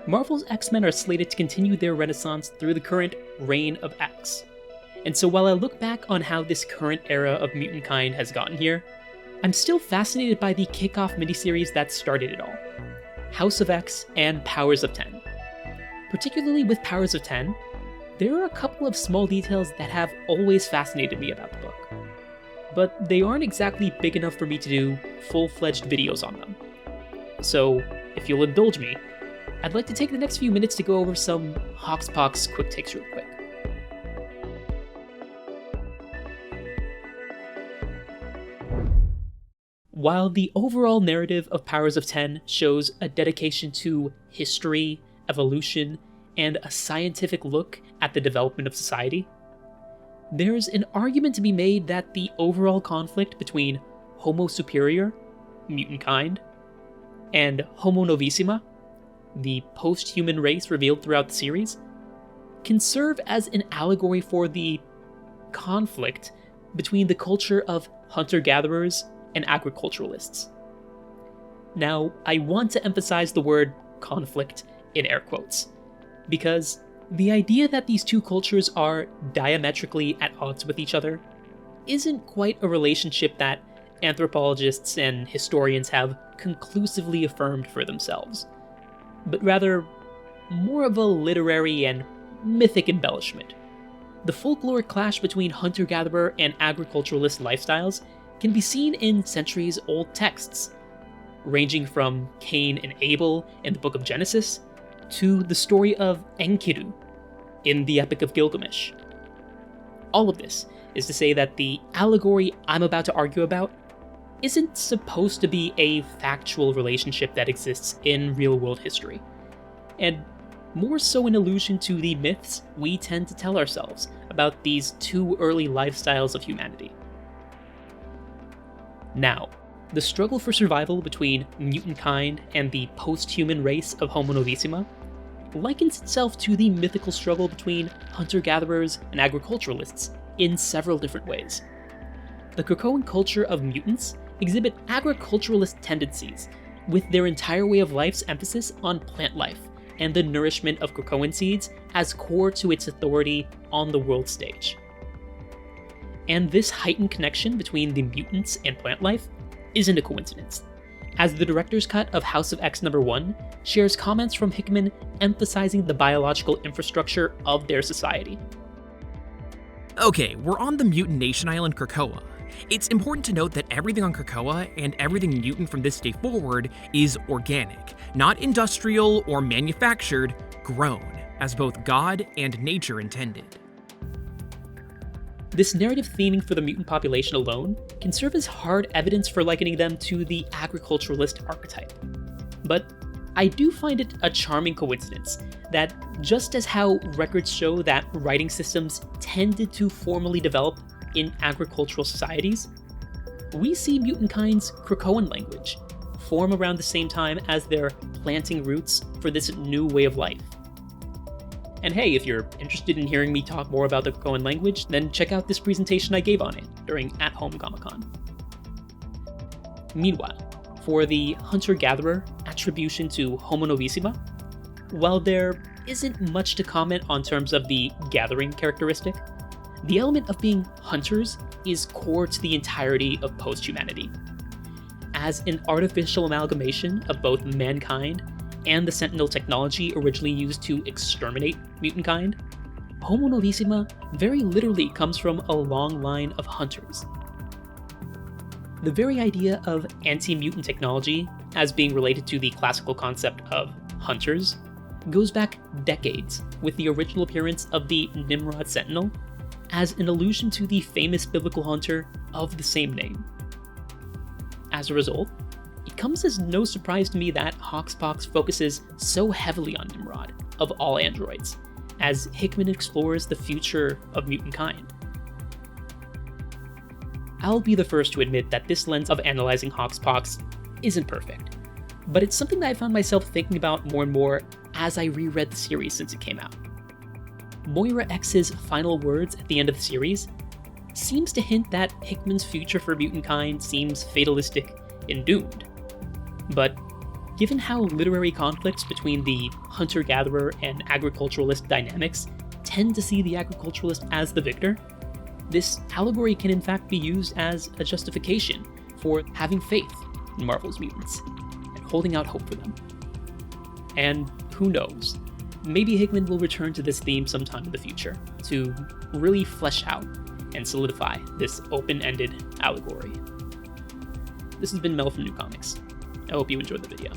Marvel's X-Men are slated to continue their renaissance through the current Reign of X. And so while I look back on how this current era of mutantkind has gotten here, I'm still fascinated by the kickoff miniseries that started it all, House of X and Powers of 10. Particularly with Powers of 10, there are a couple of small details that have always fascinated me about the book, but they aren't exactly big enough for me to do full-fledged videos on them. So, if you'll indulge me, I'd like to take the next few minutes to go over some HoX-PoX quick takes real quick. While the overall narrative of Powers of 10 shows a dedication to history, evolution, and a scientific look at the development of society, there's an argument to be made that the overall conflict between Homo superior, mutantkind, and Homo novissima, the post-human race revealed throughout the series, can serve as an allegory for the conflict between the culture of hunter-gatherers and agriculturalists. Now, I want to emphasize the word conflict in air quotes, because the idea that these two cultures are diametrically at odds with each other isn't quite a relationship that anthropologists and historians have conclusively affirmed for themselves, but rather more of a literary and mythic embellishment. The folkloric clash between hunter-gatherer and agriculturalist lifestyles can be seen in centuries-old texts, ranging from Cain and Abel in the Book of Genesis to the story of Enkidu in the Epic of Gilgamesh. All of this is to say that the allegory I'm about to argue about isn't supposed to be a factual relationship that exists in real-world history, and more so an allusion to the myths we tend to tell ourselves about these two early lifestyles of humanity. Now, the struggle for survival between mutantkind and the post-human race of Homo novissima likens itself to the mythical struggle between hunter-gatherers and agriculturalists in several different ways. The Krakoan culture of mutants exhibit agriculturalist tendencies, with their entire way of life's emphasis on plant life and the nourishment of Krakoan seeds as core to its authority on the world stage. And this heightened connection between the mutants and plant life isn't a coincidence, as the director's cut of House of X #1 shares comments from Hickman emphasizing the biological infrastructure of their society. Okay, we're on the mutant nation island Krakoa. It's important to note that everything on Krakoa and everything mutant from this day forward is organic, not industrial or manufactured, grown, as both God and nature intended. This narrative theming for the mutant population alone can serve as hard evidence for likening them to the agriculturalist archetype. But I do find it a charming coincidence that just as how records show that writing systems tended to formally develop in agricultural societies, we see mutantkind's Krakoan language form around the same time as their planting roots for this new way of life. And hey, if you're interested in hearing me talk more about the Krakoan language, then check out this presentation I gave on it during At Home Comic-Con. Meanwhile, for the hunter-gatherer attribution to Homo novissima, while there isn't much to comment on terms of the gathering characteristic, the element of being hunters is core to the entirety of post-humanity. As an artificial amalgamation of both mankind and the Sentinel technology originally used to exterminate mutantkind, Homo novissima very literally comes from a long line of hunters. The very idea of anti-mutant technology as being related to the classical concept of hunters goes back decades with the original appearance of the Nimrod Sentinel as an allusion to the famous biblical hunter of the same name. As a result, it comes as no surprise to me that HoX-PoX focuses so heavily on Nimrod, of all androids, as Hickman explores the future of mutantkind. I'll be the first to admit that this lens of analyzing HoX-PoX isn't perfect, but it's something that I found myself thinking about more and more as I reread the series since it came out. Moira X's final words at the end of the series seems to hint that Hickman's future for mutantkind seems fatalistic and doomed. But Given how literary conflicts between the hunter-gatherer and agriculturalist dynamics tend to see the agriculturalist as the victor, this allegory can in fact be used as a justification for having faith in Marvel's mutants and holding out hope for them. And who knows, maybe Hickman will return to this theme sometime in the future to really flesh out and solidify this open-ended allegory. This has been Mel from New Comics. I hope you enjoyed the video.